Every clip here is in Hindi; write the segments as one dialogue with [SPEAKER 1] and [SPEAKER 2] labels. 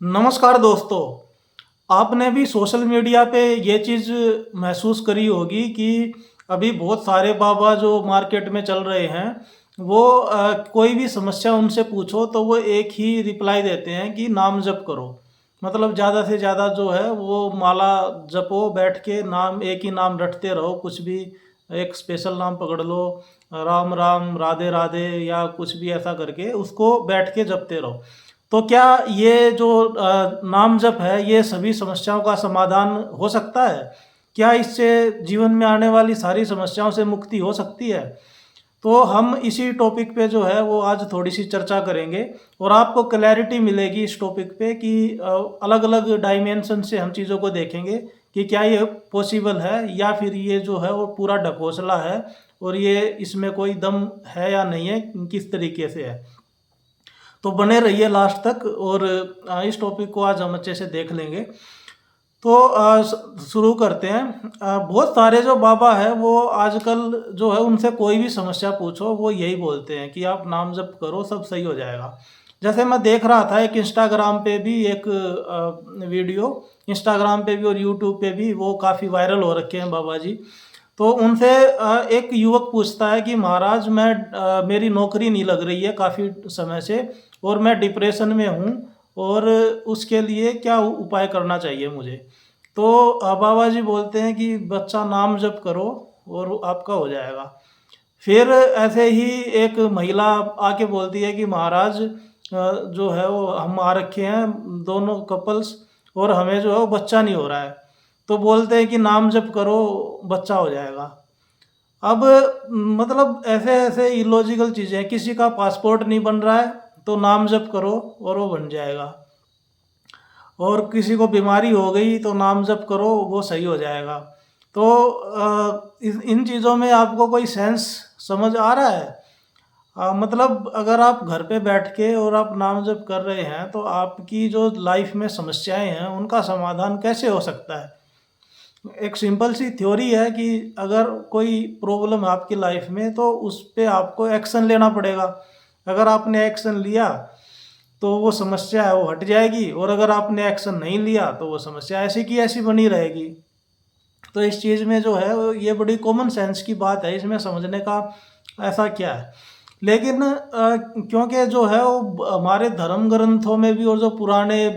[SPEAKER 1] नमस्कार दोस्तों। आपने भी सोशल मीडिया पे ये चीज़ महसूस करी होगी कि अभी बहुत सारे बाबा जो मार्केट में चल रहे हैं, वो कोई भी समस्या उनसे पूछो तो वो एक ही रिप्लाई देते हैं कि नाम जप करो। मतलब ज़्यादा से ज़्यादा जो है वो माला जपो, बैठ के नाम एक ही नाम रटते रहो, कुछ भी एक स्पेशल नाम पकड़ लो, राम राम, राधे राधे या कुछ भी ऐसा करके उसको बैठ के जपते रहो। तो क्या ये जो नाम जप है, ये सभी समस्याओं का समाधान हो सकता है? क्या इससे जीवन में आने वाली सारी समस्याओं से मुक्ति हो सकती है? तो हम इसी टॉपिक पे जो है वो आज थोड़ी-सी चर्चा करेंगे और आपको क्लैरिटी मिलेगी इस टॉपिक पे कि अलग-अलग डायमेंशन से हम चीज़ों को देखेंगे कि क्या ये पॉसिबल है या फिर ये जो है वो पूरा ढकोसला है और ये इसमें कोई दम है या नहीं है, किस तरीके से है। तो बने रहिए लास्ट तक और इस टॉपिक को आज हम अच्छे से देख लेंगे। तो शुरू करते हैं। बहुत सारे जो बाबा हैं वो आजकल जो है उनसे कोई भी समस्या पूछो वो यही बोलते हैं कि आप नाम जप करो सब सही हो जाएगा। जैसे मैं देख रहा था एक इंस्टाग्राम पे भी एक वीडियो, इंस्टाग्राम पे भी और यूट्यूब पे भी वो काफ़ी वायरल हो रखे हैं बाबा जी। तो उनसे एक युवक पूछता है कि महाराज मेरी नौकरी नहीं लग रही है काफ़ी समय से और मैं डिप्रेशन में हूँ और उसके लिए क्या उपाय करना चाहिए मुझे? तो बाबा जी बोलते हैं कि बच्चा नाम जप करो और आपका हो जाएगा। फिर ऐसे ही एक महिला आके बोलती है कि महाराज जो है वो हम आ रखे हैं दोनों कपल्स और हमें जो है वो बच्चा नहीं हो रहा है। तो बोलते हैं कि नाम जप करो बच्चा हो जाएगा। अब मतलब ऐसे-ऐसे इलॉजिकल चीज़ें हैं, किसी का पासपोर्ट नहीं बन रहा है तो नाम जप करो और वो बन जाएगा। और किसी को बीमारी हो गई तो नाम जप करो वो सही हो जाएगा। तो इस इन चीज़ों में आपको कोई सेंस समझ आ रहा है? मतलब अगर आप घर पे बैठ के और आप नाम जप कर रहे हैं तो आपकी जो लाइफ में समस्याएँ हैं उनका समाधान कैसे हो सकता है? एक सिंपल सी थ्योरी है कि अगर कोई प्रॉब्लम है आपकी लाइफ में तो उस पे आपको एक्शन लेना पड़ेगा। अगर आपने एक्शन लिया तो वो समस्या है वो हट जाएगी और अगर आपने एक्शन नहीं लिया तो वो समस्या ऐसी की ऐसी बनी रहेगी। तो इस चीज़ में जो है वो ये बड़ी कॉमन सेंस की बात है, इसमें समझने का ऐसा क्या है। लेकिन क्योंकि जो है वो हमारे धर्म ग्रंथों में भी और जो पुराने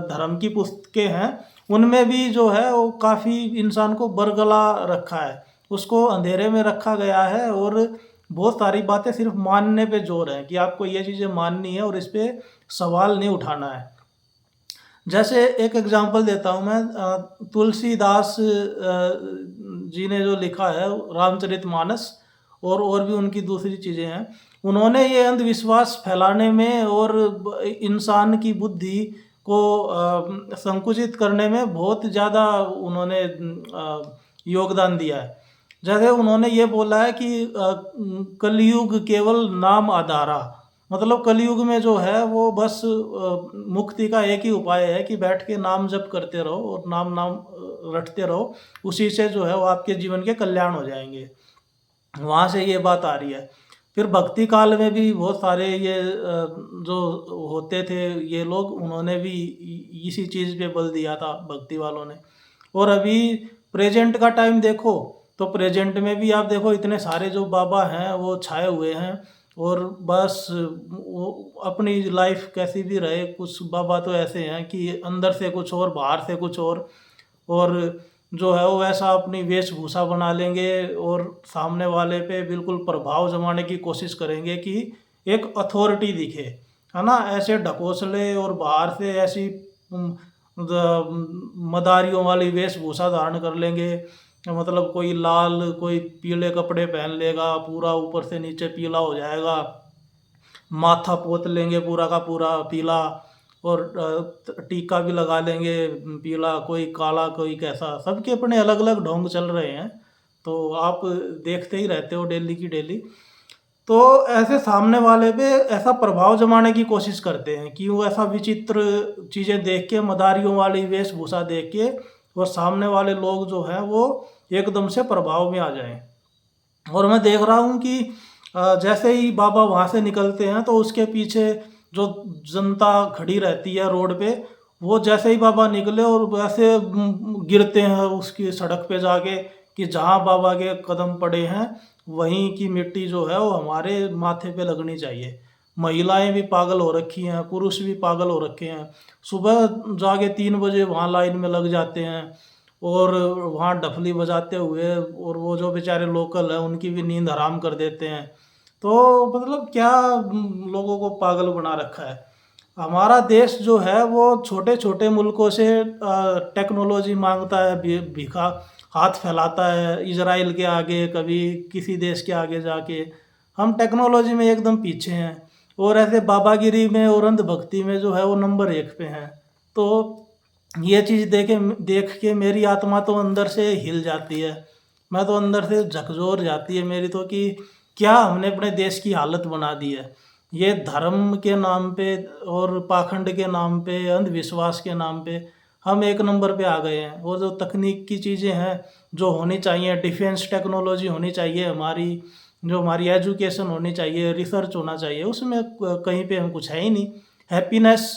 [SPEAKER 1] धर्म की पुस्तकें हैं, उनमें भी जो है वो काफ़ी इंसान को बरगला रखा है। उसको अंधेरे में रखा गया है और बहुत सारी बातें सिर्फ़ मानने पे ज़ोर है कि आपको ये चीज़ें माननी है और इस पे सवाल नहीं उठाना है। जैसे एक एग्ज़ाम्पल देता हूँ मैं, तुलसीदास जी ने जो लिखा है रामचरितमानस और भी उनकी दूसरी चीज़ें हैं। उन्होंने ये अंधविश्वास फैलाने में और इंसान की बुद्धि को संकुचित करने में बहुत ज़्यादा उन्होंने योगदान दिया है। जैसे उन्होंने ये बोला है कि कलयुग केवल नाम आधारा। मतलब कलयुग में जो है वो बस मुक्ति का एक ही उपाय है कि बैठ के नाम जप करते रहो और नाम नाम रटते रहो। उसी से जो है वो आपके जीवन के कल्याण हो जाएँगे। वहाँ से ये बात आ रही है। फिर भक्ति काल में भी बहुत सारे ये जो होते थे ये लोग, उन्होंने भी इसी चीज़ पे बल दिया था भक्ति वालों ने। और अभी प्रेज़ेंट का टाइम देखो, तो प्रेज़ेंट में भी आप देखो इतने सारे जो बाबा हैं वो छाए हुए हैं और बस वो अपनी लाइफ़ कैसी भी रहे, कुछ बाबा तो ऐसे हैं कि अंदर से कुछ और, बाहर से कुछ और जो है वो वैसा अपनी वेशभूषा बना लेंगे और सामने वाले पे बिल्कुल प्रभाव जमाने की कोशिश करेंगे कि एक अथॉरिटी दिखे, है ना? ऐसे ढकोसले और बाहर से ऐसी मदारियों वाली वेशभूषा धारण कर लेंगे। मतलब कोई लाल, कोई पीले कपड़े पहन लेगा, पूरा ऊपर से नीचे पीला हो जाएगा। माथा पोत लेंगे पूरा का पूरा पीला और टीका भी लगा लेंगे पीला, कोई काला, कोई कैसा, सबके अपने अलग-अलग ढोंग चल रहे हैं। तो आप देखते ही रहते हो डेली की डेली। तो ऐसे सामने वाले पे ऐसा प्रभाव जमाने की कोशिश करते हैं कि वो ऐसा विचित्र चीज़ें देख के, मदारियों वाली वेशभूषा देख के वो सामने वाले लोग जो हैं वो एकदम से प्रभाव में आ जाएँ। और मैं देख रहा हूँ कि जैसे ही बाबा वहाँ से निकलते हैं तो उसके पीछे जो जनता खड़ी रहती है रोड पे, वो जैसे ही बाबा निकले और वैसे गिरते हैं उसकी सड़क पे जाके, कि जहाँ बाबा के कदम पड़े हैं वहीं की मिट्टी जो है वो हमारे माथे पे लगनी चाहिए। महिलाएं भी पागल हो रखी हैं, पुरुष भी पागल हो रखे हैं। सुबह जाके 3 बजे वहाँ लाइन में लग जाते हैं और वहाँ डफली बजाते हुए, और वो जो बेचारे लोकल हैं उनकी भी नींद हराम कर देते हैं। तो मतलब क्या लोगों को पागल बना रखा है। हमारा देश जो है वो छोटे-छोटे मुल्कों से टेक्नोलॉजी माँगता है, भिखा हाथ फैलाता है इज़राइल के आगे, कभी किसी देश के आगे जाके। हम टेक्नोलॉजी में एकदम पीछे हैं और ऐसे बाबागिरी में और अंधभक्ति में जो है वो नंबर 1 पे हैं। तो ये चीज़ देख के मेरी आत्मा तो अंदर से हिल जाती है। मैं तो अंदर से झकझोर जाती है मेरी तो, कि क्या हमने अपने देश की हालत बना दी है। ये धर्म के नाम पे और पाखंड के नाम पे, अंधविश्वास के नाम पे हम 1 नंबर पे आ गए हैं। वो जो तकनीक की चीज़ें हैं, जो होनी चाहिए, डिफेंस टेक्नोलॉजी होनी चाहिए हमारी, जो हमारी एजुकेशन होनी चाहिए, रिसर्च होना चाहिए, उसमें कहीं पे हम कुछ है ही नहीं। हैप्पीनेस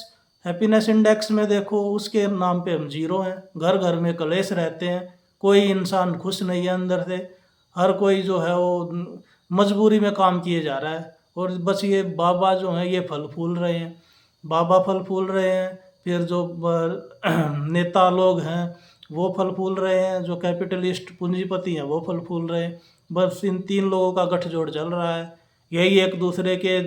[SPEAKER 1] हैप्पीनेस इंडेक्स में देखो उसके नाम पे हम ज़ीरो हैं। घर-घर में कलेश रहते हैं, कोई इंसान खुश नहीं है अंदर से। हर कोई जो है वो मजबूरी में काम किए जा रहा है और बस ये बाबा जो हैं ये फल फूल रहे हैं। बाबा फल फूल रहे हैं, फिर जो नेता लोग हैं वो फल फूल रहे हैं, जो कैपिटलिस्ट पूंजीपति हैं वो फल फूल रहे हैं। बस इन 3 लोगों का गठजोड़ चल रहा है। यही एक दूसरे के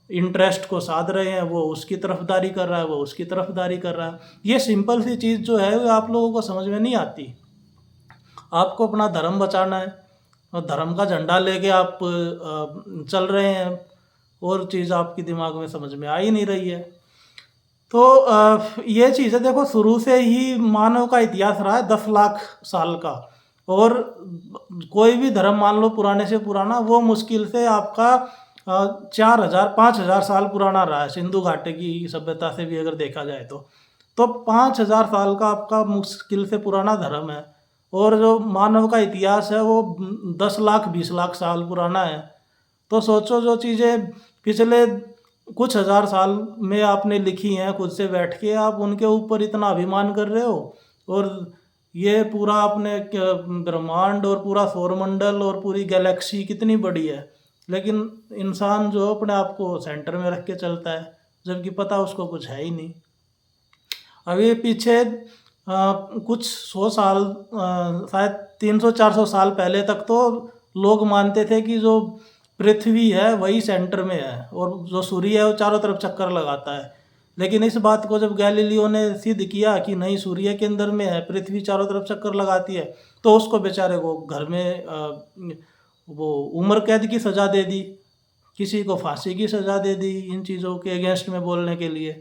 [SPEAKER 1] इंटरेस्ट को साध रहे हैं, वो उसकी तरफदारी कर रहा है, वो उसकी तरफदारी कर रहा है। ये सिंपल सी चीज़ जो है वो आप लोगों को समझ में नहीं आती। आपको अपना धर्म बचाना है और धर्म का झंडा लेके आप चल रहे हैं, और चीज़ आपकी दिमाग में समझ में आ ही नहीं रही है। तो ये चीज़ है, देखो शुरू से ही मानव का इतिहास रहा है 10 लाख साल का, और कोई भी धर्म मान लो पुराने से पुराना, वो मुश्किल से आपका 4000-5000 साल पुराना रहा है, सिंधु घाटी की सभ्यता से भी अगर देखा जाए तो। तो 5000 साल का आपका मुश्किल से पुराना धर्म है, और जो मानव का इतिहास है वो 10 लाख 20 लाख साल पुराना है। तो सोचो जो चीज़ें पिछले कुछ हज़ार साल में आपने लिखी हैं खुद से बैठ के, आप उनके ऊपर इतना अभिमान कर रहे हो, और ये पूरा आपने ब्रह्मांड और पूरा सौरमंडल और पूरी गैलेक्सी कितनी बड़ी है, लेकिन इंसान जो अपने आप को सेंटर में रख के चलता है, जबकि पता उसको कुछ है ही नहीं। अभी पीछे कुछ 100 साल, शायद 300-400 साल पहले तक तो लोग मानते थे कि जो पृथ्वी है वही सेंटर में है और जो सूर्य है वो चारों तरफ चक्कर लगाता है। लेकिन इस बात को जब गैलीलियो ने सिद्ध किया कि नहीं, सूर्य के अंदर में है, पृथ्वी चारों तरफ चक्कर लगाती है, तो उसको बेचारे को घर में वो उम्र कैद की सज़ा दे दी, किसी को फांसी की सज़ा दे दी इन चीज़ों के अगेंस्ट में बोलने के लिए।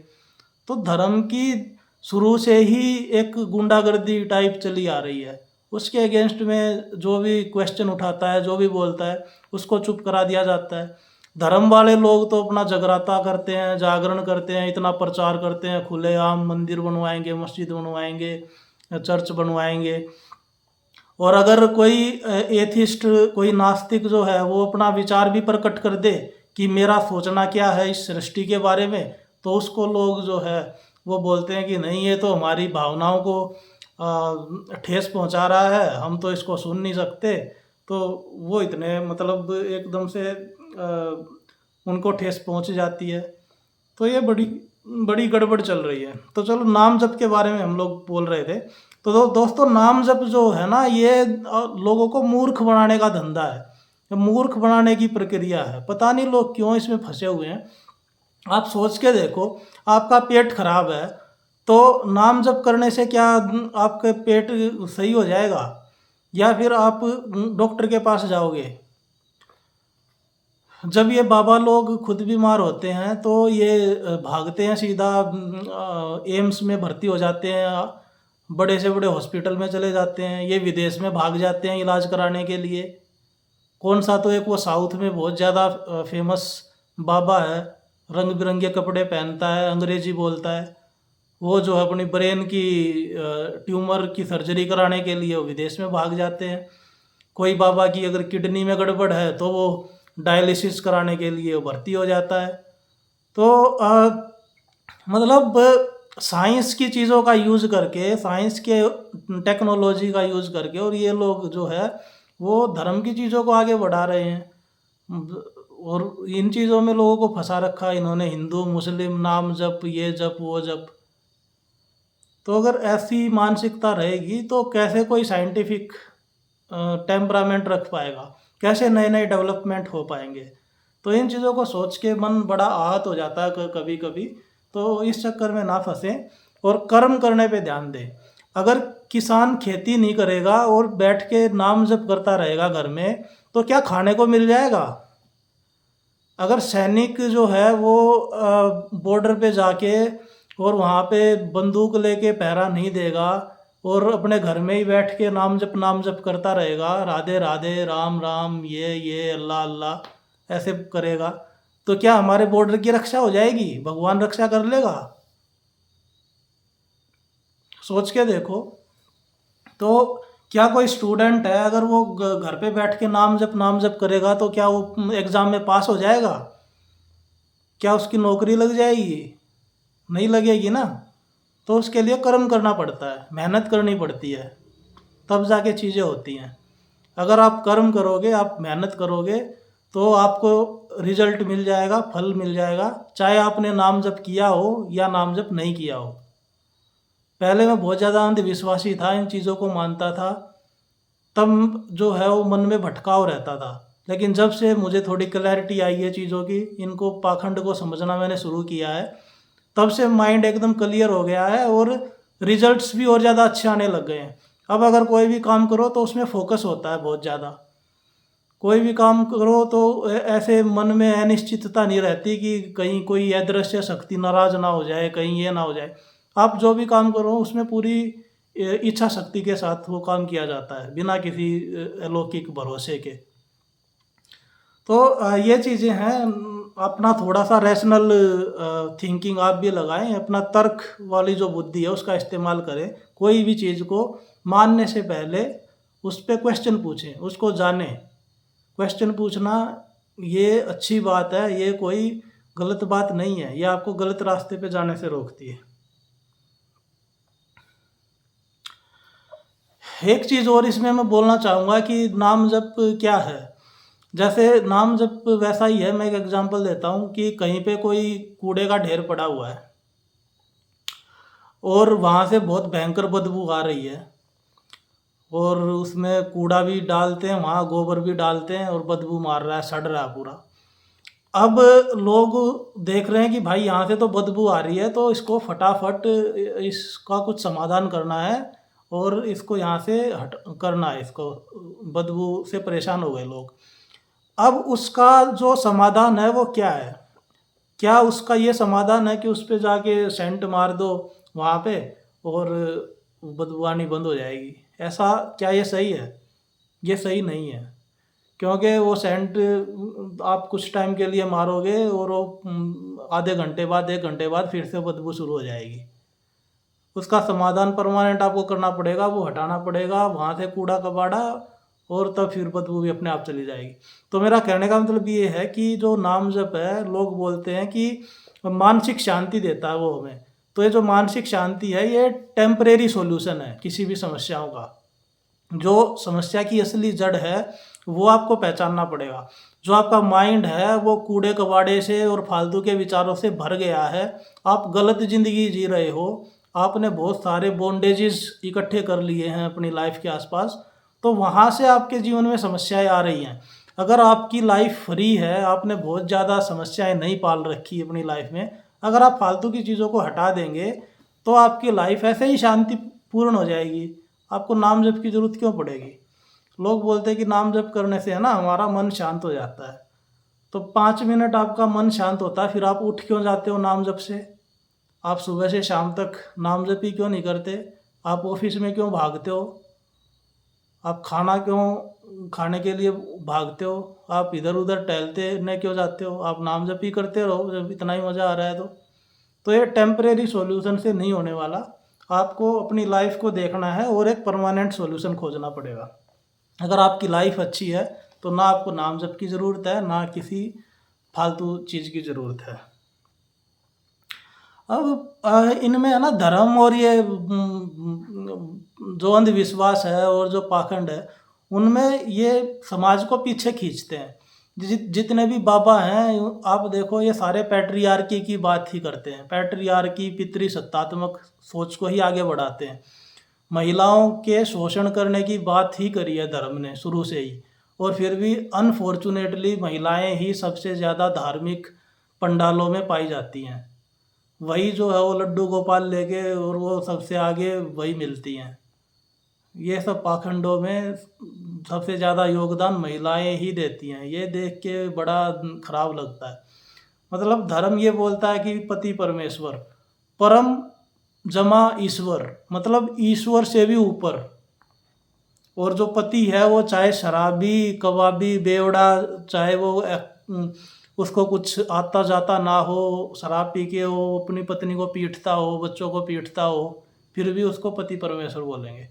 [SPEAKER 1] तो धर्म की शुरू से ही एक गुंडागर्दी टाइप चली आ रही है। उसके अगेंस्ट में जो भी क्वेश्चन उठाता है, जो भी बोलता है, उसको चुप करा दिया जाता है। धर्म वाले लोग तो अपना जगराता करते हैं, जागरण करते हैं, इतना प्रचार करते हैं, खुलेआम मंदिर बनवाएंगे, मस्जिद बनवाएंगे, चर्च बनवाएंगे। और अगर कोई एथिस्ट, कोई नास्तिक जो है वो अपना विचार भी प्रकट कर दे कि मेरा सोचना क्या है इस सृष्टि के बारे में, तो उसको लोग जो है वो बोलते हैं कि नहीं, ये तो हमारी भावनाओं को ठेस पहुंचा रहा है, हम तो इसको सुन नहीं सकते। तो वो इतने मतलब एकदम से उनको ठेस पहुंच जाती है। तो ये बड़ी बड़ी गड़बड़ चल रही है। तो चलो, नाम जप के बारे में हम लोग बोल रहे थे। तो दोस्तों, नाम जप जो है ना, ये लोगों को मूर्ख बनाने का धंधा है, मूर्ख बनाने की प्रक्रिया है। पता नहीं लोग क्यों इसमें फंसे हुए हैं। आप सोच के देखो, आपका पेट खराब है तो नाम जप करने से क्या आपके पेट सही हो जाएगा, या फिर आप डॉक्टर के पास जाओगे? जब ये बाबा लोग खुद बीमार होते हैं तो ये भागते हैं सीधा एम्स में भर्ती हो जाते हैं, बड़े से बड़े हॉस्पिटल में चले जाते हैं, ये विदेश में भाग जाते हैं इलाज कराने के लिए। कौन सा तो एक वो साउथ में बहुत ज़्यादा फेमस बाबा है, रंग बिरंगे कपड़े पहनता है, अंग्रेजी बोलता है, वो जो है अपनी ब्रेन की ट्यूमर की सर्जरी कराने के लिए वो विदेश में भाग जाते हैं। कोई बाबा की अगर किडनी में गड़बड़ है तो वो डायलिसिस कराने के लिए वो भर्ती हो जाता है। तो मतलब साइंस की चीज़ों का यूज़ करके, साइंस के टेक्नोलॉजी का यूज़ करके, और ये लोग जो है वो धर्म की चीज़ों को आगे बढ़ा रहे हैं। और इन चीज़ों में लोगों को फंसा रखा है इन्होंने, हिंदू मुस्लिम नाम जप, ये जप वो जप। तो अगर ऐसी मानसिकता रहेगी तो कैसे कोई साइंटिफिक टेम्परामेंट रख पाएगा, कैसे नए नए डेवलपमेंट हो पाएंगे। तो इन चीज़ों को सोच के मन बड़ा आहत हो जाता है कभी कभी। तो इस चक्कर में ना फंसें और कर्म करने पे ध्यान दें। अगर किसान खेती नहीं करेगा और बैठ के नाम जप करता रहेगा घर में, तो क्या खाने को मिल जाएगा? अगर सैनिक जो है वो बॉर्डर पे जाके और वहाँ पे बंदूक लेके पहरा नहीं देगा और अपने घर में ही बैठ के नाम जप करता रहेगा, राधे राधे राम राम ये अल्लाह अल्लाह ऐसे करेगा, तो क्या हमारे बॉर्डर की रक्षा हो जाएगी? भगवान रक्षा कर लेगा? सोच के देखो। तो क्या कोई स्टूडेंट है, अगर वो घर पे बैठ के नाम जप करेगा तो क्या वो एग्ज़ाम में पास हो जाएगा? क्या उसकी नौकरी लग जाएगी? नहीं लगेगी ना। तो उसके लिए कर्म करना पड़ता है, मेहनत करनी पड़ती है, तब जाके चीज़ें होती हैं। अगर आप कर्म करोगे, आप मेहनत करोगे, तो आपको रिजल्ट मिल जाएगा, फल मिल जाएगा, चाहे आपने नाम जप किया हो या नाम जप नहीं किया हो। पहले मैं बहुत ज़्यादा अंधविश्वासी था, इन चीज़ों को मानता था, तब जो है वो मन में भटकाव रहता था। लेकिन जब से मुझे थोड़ी क्लैरिटी आई है चीज़ों की, इनको पाखंड को समझना मैंने शुरू किया है, तब से माइंड एकदम क्लियर हो गया है और रिजल्ट्स भी और ज़्यादा अच्छे आने लग गए हैं। अब अगर कोई भी काम करो तो उसमें फोकस होता है बहुत ज़्यादा। कोई भी काम करो तो ऐसे मन में अनिश्चितता नहीं रहती कि कहीं कोई अदृश्य शक्ति नाराज़ ना हो जाए, कहीं ये ना हो जाए। आप जो भी काम करो उसमें पूरी इच्छा शक्ति के साथ वो काम किया जाता है, बिना किसी अलौकिक भरोसे के। तो ये चीज़ें हैं। अपना थोड़ा सा रैशनल थिंकिंग आप भी लगाएं, अपना तर्क वाली जो बुद्धि है उसका इस्तेमाल करें। कोई भी चीज़ को मानने से पहले उस पे क्वेश्चन पूछें, उसको जानें। क्वेश्चन पूछना ये अच्छी बात है, ये कोई गलत बात नहीं है, ये आपको गलत रास्ते पे जाने से रोकती है। एक चीज़ और इसमें मैं बोलना चाहूँगा कि नाम जप क्या है। जैसे नाम जप वैसा ही है, मैं एक एग्जांपल देता हूँ कि कहीं पे कोई कूड़े का ढेर पड़ा हुआ है और वहाँ से बहुत भयंकर बदबू आ रही है, और उसमें कूड़ा भी डालते हैं, वहाँ गोबर भी डालते हैं और बदबू मार रहा है, सड़ रहा है पूरा। अब लोग देख रहे हैं कि भाई यहाँ से तो बदबू आ रही है, तो इसको फटाफट इसका कुछ समाधान करना है और इसको यहाँ से हट करना है, इसको बदबू से परेशान हो गए लोग। अब उसका जो समाधान है वो क्या है? क्या उसका ये समाधान है कि उस पे जाके सेंट मार दो वहाँ पे और बदबू आनी बंद हो जाएगी? ऐसा क्या ये सही है? ये सही नहीं है, क्योंकि वो सेंट आप कुछ टाइम के लिए मारोगे और वो आधे घंटे बाद, 1 घंटे बाद फिर से बदबू शुरू हो जाएगी। उसका समाधान परमानेंट आपको करना पड़ेगा, वो हटाना पड़ेगा वहाँ से कूड़ा कबाड़ा, और तब फिर बदबू भी अपने आप चली जाएगी। तो मेरा कहने का मतलब ये है कि जो नाम जप है, लोग बोलते हैं कि मानसिक शांति देता है वो हमें। तो ये जो मानसिक शांति है ये टेम्परेरी सॉल्यूशन है किसी भी समस्याओं का। जो समस्या की असली जड़ है वो आपको पहचानना पड़ेगा। जो आपका माइंड है वो कूड़े कबाड़े से और फालतू के विचारों से भर गया है, आप गलत ज़िंदगी जी रहे हो, आपने बहुत सारे बॉन्डेजेस इकट्ठे कर लिए हैं अपनी लाइफ के आसपास, तो वहाँ से आपके जीवन में समस्याएं आ रही हैं। अगर आपकी लाइफ फ्री है, आपने बहुत ज़्यादा समस्याएं नहीं पाल रखी अपनी लाइफ में, अगर आप फालतू की चीज़ों को हटा देंगे तो आपकी लाइफ ऐसे ही शांतिपूर्ण हो जाएगी। आपको नाम जप की ज़रूरत क्यों पड़ेगी? लोग बोलते हैं कि नाम जप करने से है ना हमारा मन शांत हो जाता है। तो 5 मिनट आपका मन शांत होता है, फिर आप उठ क्यों जाते हो नाम जप से? आप सुबह से शाम तक नाम जप ही क्यों नहीं करते? आप ऑफिस में क्यों भागते हो? आप खाना क्यों खाने के लिए भागते हो? आप इधर उधर टहलते नहीं क्यों जाते हो? आप नाम जप ही करते रहो जब इतना ही मज़ा आ रहा है तो। तो ये टेम्परेरी सॉल्यूशन से नहीं होने वाला। आपको अपनी लाइफ को देखना है और एक परमानेंट सॉल्यूशन खोजना पड़ेगा। अगर आपकी लाइफ अच्छी है तो ना आपको नाम जप की ज़रूरत है, ना किसी फालतू चीज़ की ज़रूरत है। अब इनमें है ना धर्म और ये जो अंधविश्वास है और जो पाखंड है, उनमें ये समाज को पीछे खींचते हैं। जितने भी बाबा हैं, आप देखो ये सारे पैट्रियार्की की बात ही करते हैं। पैट्रियार्की, पितृसत्तात्मक सोच को ही आगे बढ़ाते हैं। महिलाओं के शोषण करने की बात ही करी है धर्म ने शुरू से ही, और फिर भी अनफॉर्चुनेटली महिलाएं ही सबसे ज़्यादा धार्मिक पंडालों में पाई जाती हैं। वही जो है वो लड्डू गोपाल लेके, और वो सबसे आगे वही मिलती हैं। ये सब पाखंडों में सबसे ज़्यादा योगदान महिलाएं ही देती हैं। ये देख के बड़ा खराब लगता है। मतलब धर्म ये बोलता है कि पति परमेश्वर, परम जमा ईश्वर, मतलब ईश्वर से भी ऊपर। और जो पति है वो चाहे शराबी, कबाबी, बेवड़ा, चाहे वो उसको कुछ आता जाता ना हो, शराब पी के वो अपनी पत्नी को पीटता हो, बच्चों को पीटता हो, फिर भी उसको पति परमेश्वर बोलेंगे।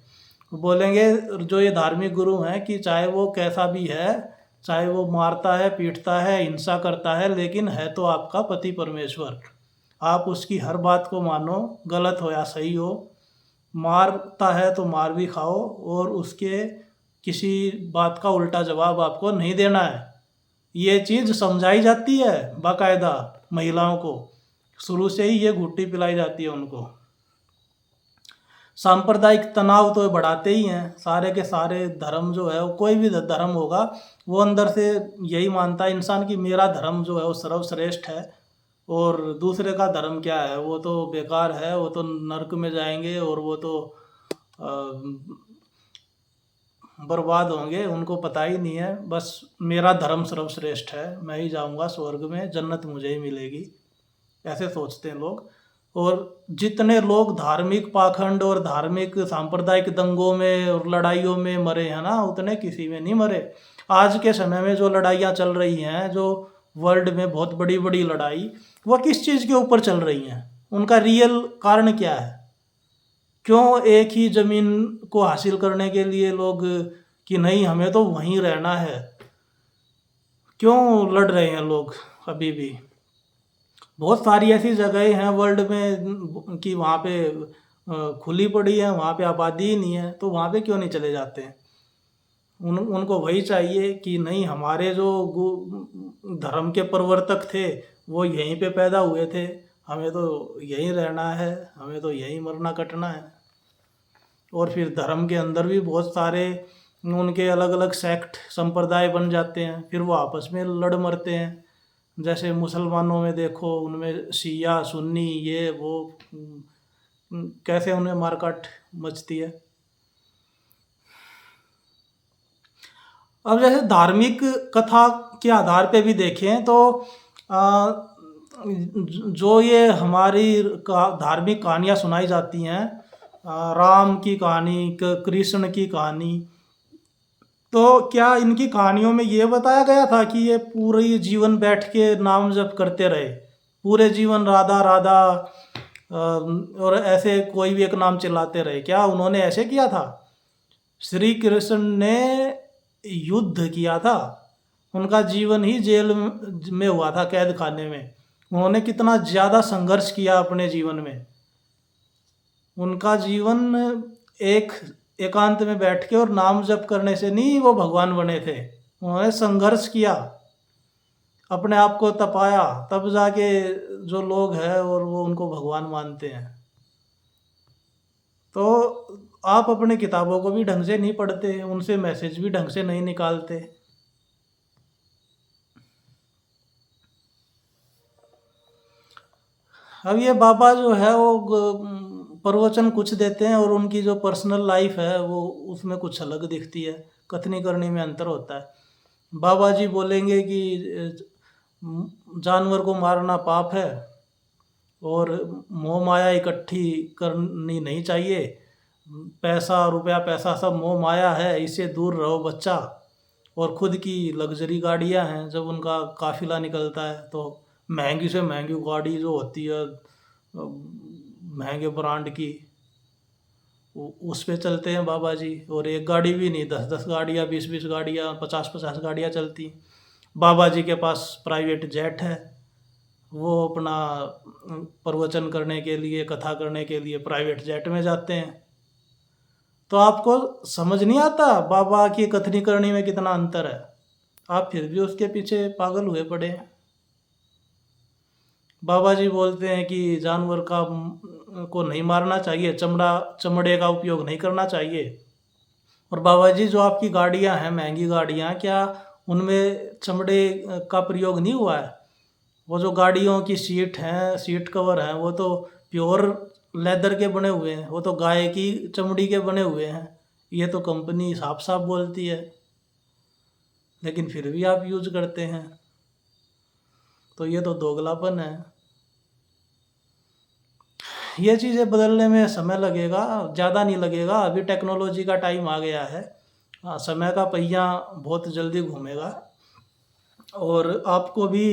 [SPEAKER 1] जो ये धार्मिक गुरु हैं कि चाहे वो कैसा भी है, चाहे वो मारता है, पीटता है, हिंसा करता है, लेकिन है तो आपका पति परमेश्वर। आप उसकी हर बात को मानो, गलत हो या सही हो। मारता है तो मार भी खाओ, और उसके किसी बात का उल्टा जवाब आपको नहीं देना है। ये चीज़ समझाई जाती है बाकायदा महिलाओं को, शुरू से ही ये घुट्टी पिलाई जाती है उनको। सांप्रदायिक तनाव तो बढ़ाते ही हैं सारे के सारे। धर्म जो है वो, कोई भी धर्म होगा, वो अंदर से यही मानता है इंसान कि मेरा धर्म जो है वो सर्वश्रेष्ठ है, और दूसरे का धर्म क्या है, वो तो बेकार है, वो तो नरक में जाएंगे, और वो तो बर्बाद होंगे, उनको पता ही नहीं है। बस मेरा धर्म सर्वश्रेष्ठ है, मैं ही जाऊंगा स्वर्ग में, जन्नत मुझे ही मिलेगी, ऐसे सोचते हैं लोग। और जितने लोग धार्मिक पाखंड और धार्मिक सांप्रदायिक दंगों में और लड़ाइयों में मरे हैं ना, उतने किसी में नहीं मरे। आज के समय में जो लड़ाइयाँ चल रही हैं, जो वर्ल्ड में बहुत बड़ी बड़ी लड़ाई, वो किस चीज़ के ऊपर चल रही हैं? उनका रियल कारण क्या है? क्यों एक ही ज़मीन को हासिल करने के लिए लोग कि नहीं हमें तो वहीं रहना है, क्यों लड़ रहे हैं लोग अभी भी? बहुत सारी ऐसी जगहें हैं वर्ल्ड में कि वहाँ पे खुली पड़ी है, वहाँ पे आबादी ही नहीं है, तो वहाँ पे क्यों नहीं चले जाते हैं? उनको वही चाहिए कि नहीं, हमारे जो धर्म के प्रवर्तक थे वो यहीं पे पैदा हुए थे, हमें तो यहीं रहना है, हमें तो यहीं मरना कटना है। और फिर धर्म के अंदर भी बहुत सारे उनके अलग अलग सेक्ट, संप्रदाय बन जाते हैं, फिर वो आपस में लड़ मरते हैं। जैसे मुसलमानों में देखो, उनमें शिया सुन्नी ये वो, कैसे उन्हें मारकाट मचती है। अब जैसे धार्मिक कथा के आधार पे भी देखें तो आ, जो ये हमारी धार्मिक कहानियाँ सुनाई जाती हैं, राम की कहानी, कृष्ण की कहानी, तो क्या इनकी कहानियों में ये बताया गया था कि ये पूरे जीवन बैठ के नाम जप करते रहे, पूरे जीवन राधा राधा और ऐसे कोई भी एक नाम चिल्लाते रहे? क्या उन्होंने ऐसे किया था? श्री कृष्ण ने युद्ध किया था, उनका जीवन ही जेल में हुआ था, कैद खाने में। उन्होंने कितना ज़्यादा संघर्ष किया अपने जीवन में। उनका जीवन एक एकांत में बैठ के और नाम जप करने से नहीं वो भगवान बने थे। उन्होंने संघर्ष किया, अपने आप को तपाया, तब जाके जो लोग हैं और वो उनको भगवान मानते हैं। तो आप अपने किताबों को भी ढंग से नहीं पढ़ते, उनसे मैसेज भी ढंग से नहीं निकालते। अब ये बाबा जो है वो प्रवचन कुछ देते हैं, और उनकी जो पर्सनल लाइफ है वो उसमें कुछ अलग दिखती है, कथनी करनी में अंतर होता है। बाबा जी बोलेंगे कि जानवर को मारना पाप है, और मोह माया इकट्ठी करनी नहीं चाहिए, पैसा रुपया पैसा सब मोह माया है, इससे दूर रहो बच्चा। और खुद की लग्जरी गाड़ियां हैं, जब उनका काफिला निकलता है तो महंगी से महंगी गाड़ी जो होती है महंगे ब्रांड की, उस पे चलते हैं बाबा जी। और एक गाड़ी भी नहीं, 10-10 गाड़ियाँ, 20-20 गाड़ियाँ, 50-50 गाड़ियाँ चलती। बाबा जी के पास प्राइवेट जेट है, वो अपना प्रवचन करने के लिए, कथा करने के लिए प्राइवेट जेट में जाते हैं। तो आपको समझ नहीं आता बाबा की कथनी करनी में कितना अंतर है, आप फिर भी उसके पीछे पागल हुए पड़े हैं। बाबा जी बोलते हैं कि जानवर को नहीं मारना चाहिए, चमड़े का उपयोग नहीं करना चाहिए। और बाबा जी जो आपकी गाड़ियां हैं, महंगी गाड़ियां, क्या उनमें चमड़े का प्रयोग नहीं हुआ है? वो जो गाड़ियों की सीट हैं, सीट कवर हैं, वो तो प्योर लेदर के बने हुए हैं, वो तो गाय की चमड़ी के बने हुए हैं। ये तो कंपनी साफ साफ बोलती है, लेकिन फिर भी आप यूज करते हैं। तो ये तो दोगलापन है। ये चीज़ें बदलने में समय लगेगा, ज़्यादा नहीं लगेगा। अभी टेक्नोलॉजी का टाइम आ गया है। समय का पहिया बहुत जल्दी घूमेगा। और आपको भी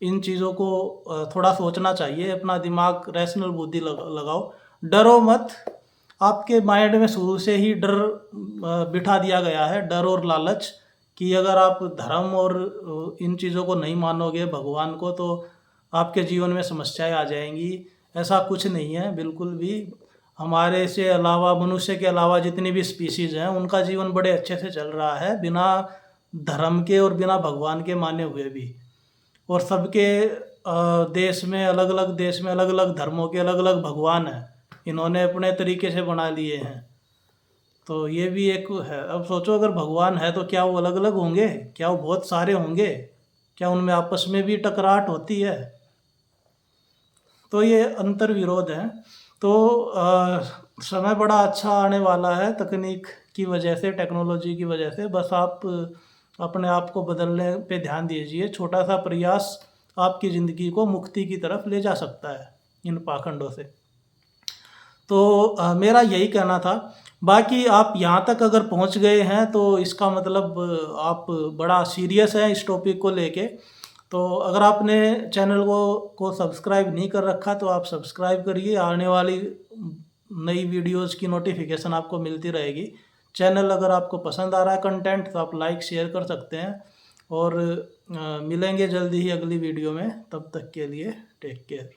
[SPEAKER 1] इन चीज़ों को थोड़ा सोचना चाहिए, अपना दिमाग, रैशनल बुद्धि लगाओ, डरो मत। आपके माइंड में शुरू से ही डर बिठा दिया गया है, डर और लालच, कि अगर आप धर्म और इन चीज़ों को नहीं मानोगे, भगवान को, तो आपके जीवन में समस्याएं आ जाएंगी। ऐसा कुछ नहीं है बिल्कुल भी। हमारे से अलावा, मनुष्य के अलावा जितनी भी स्पीसीज़ हैं, उनका जीवन बड़े अच्छे से चल रहा है, बिना धर्म के और बिना भगवान के माने हुए भी। और सबके देश में, अलग अलग देश में अलग अलग धर्मों के अलग अलग भगवान हैं, इन्होंने अपने तरीके से बना लिए हैं। तो ये भी एक है। अब सोचो, अगर भगवान है तो क्या वो अलग अलग होंगे? क्या वो बहुत सारे होंगे? क्या उनमें आपस में भी टकराहट होती है? तो ये अंतर विरोध है। तो समय बड़ा अच्छा आने वाला है तकनीक की वजह से, टेक्नोलॉजी की वजह से। बस आप अपने आप को बदलने पे ध्यान दीजिए। छोटा सा प्रयास आपकी ज़िंदगी को मुक्ति की तरफ ले जा सकता है इन पाखंडों से। तो मेरा यही कहना था। बाकी आप यहाँ तक अगर पहुँच गए हैं तो इसका मतलब आप बड़ा सीरियस हैं इस टॉपिक को लेके। तो अगर आपने चैनल को सब्सक्राइब नहीं कर रखा तो आप सब्सक्राइब करिए, आने वाली नई वीडियोस की नोटिफिकेशन आपको मिलती रहेगी। चैनल अगर आपको पसंद आ रहा है कंटेंट, तो आप लाइक शेयर कर सकते हैं। और मिलेंगे जल्दी ही अगली वीडियो में। तब तक के लिए टेक केयर।